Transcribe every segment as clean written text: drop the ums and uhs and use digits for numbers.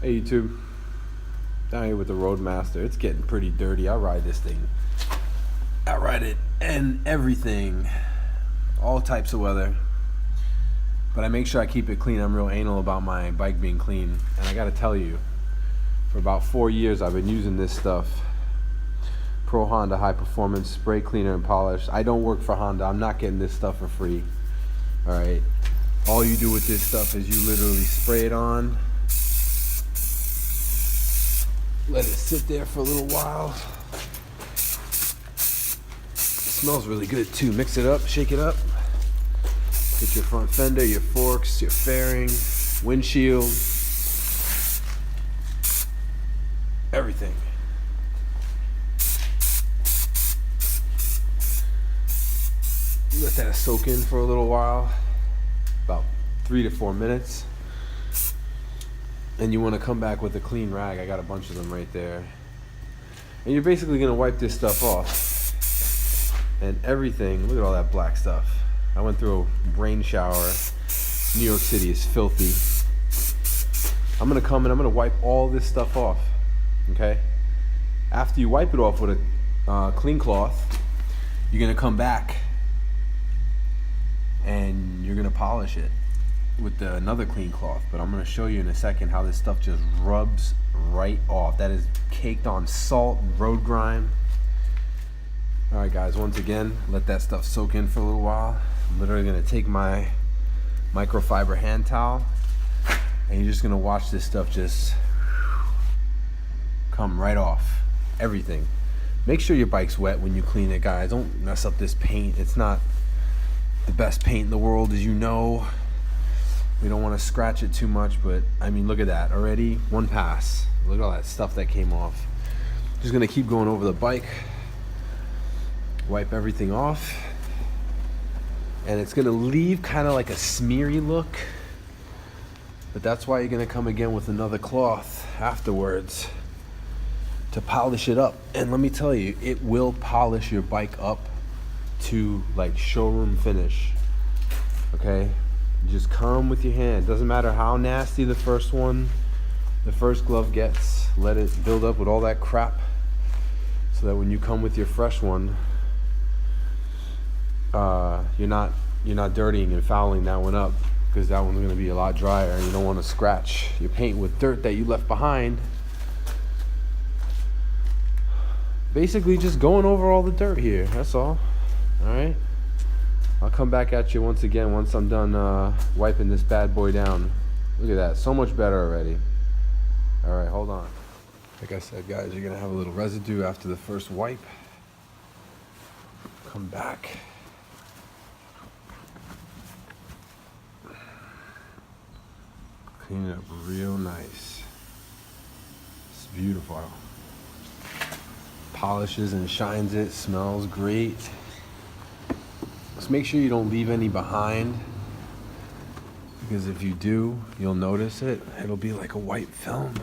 Hey YouTube, down here with the Roadmaster. It's getting pretty dirty. I ride this thing. I ride it and everything, all types of weather. But I make sure I keep it clean. I'm real anal about my bike being clean. And I gotta tell you, for about 4 years I've been using this stuff. Pro Honda High Performance Spray Cleaner and Polish. I don't work for Honda. I'm not getting this stuff for free. Alright. All you do with this stuff is you literally spray it on. Let it sit there for a little while. It smells really good too. Mix it up, shake it up. Get your front fender, your forks, your fairing, windshield, everything. Let that soak in for a little while, about 3 to 4 minutes. And you want to come back with a clean rag. I got a bunch of them right there. And you're basically going to wipe this stuff off. And everything, look at all that black stuff. I went through a rain shower. New York City is filthy. I'm going to come and I'm going to wipe all this stuff off. Okay? After you wipe it off with a clean cloth, you're going to come back and you're going to polish it with another clean cloth. But I'm going to show you in a second how this stuff just rubs right off. That is caked on salt and road grime. Alright guys, once again, let that stuff soak in for a little while. I'm literally going to take my microfiber hand towel and you're just going to watch this stuff just come right off. Everything. Make sure your bike's wet when you clean it, guys. Don't mess up this paint. It's not the best paint in the world, as you know. We don't want to scratch it too much, but I mean, look at that already. One pass. Look at all that stuff that came off. Just gonna keep going over the bike, wipe everything off, and it's gonna leave kind of like a smeary look, but that's why you're gonna come again with another cloth afterwards to polish it up. And let me tell you, it will polish your bike up to like showroom finish. Okay? Just come with your hand. Doesn't matter how nasty the first glove gets. Let it build up with all that crap so that when you come with your fresh one, you're not dirtying and fouling that one up, because that one's going to be a lot drier and you don't want to scratch your paint with dirt that you left behind. Basically just going over all the dirt here, that's all. Alright, I'll come back at you once again once I'm done wiping this bad boy down. Look at that, so much better already. Alright, hold on. Like I said, guys, you're gonna have a little residue after the first wipe. Come back. Clean it up real nice. It's beautiful. Polishes and shines it, smells great. Just make sure you don't leave any behind, because if you do, you'll notice it. It'll be like a white film.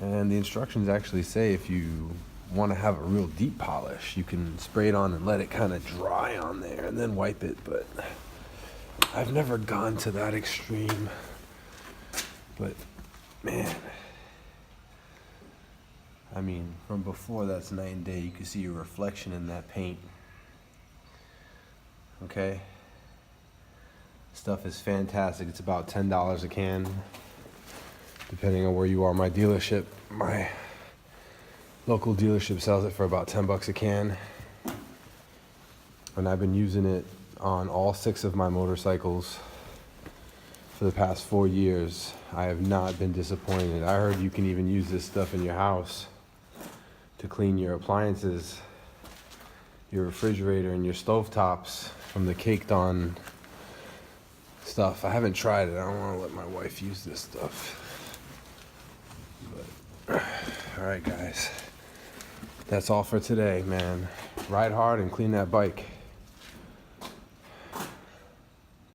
And the instructions actually say if you want to have a real deep polish, you can spray it on and let it kind of dry on there and then wipe it. But I've never gone to that extreme. But man, I mean, from before, that's night and day. You can see your reflection in that paint. Okay, stuff is fantastic. It's about $10 a can, depending on where you are. My local dealership sells it for about 10 bucks a can, and I've been using it on all 6 of my motorcycles for the past 4 years. I have not been disappointed. I heard you can even use this stuff in your house to clean your appliances, your refrigerator and your stove tops from the caked on stuff. I haven't tried it. I don't want to let my wife use this stuff. But all right, guys, that's all for today, man. Ride hard and clean that bike.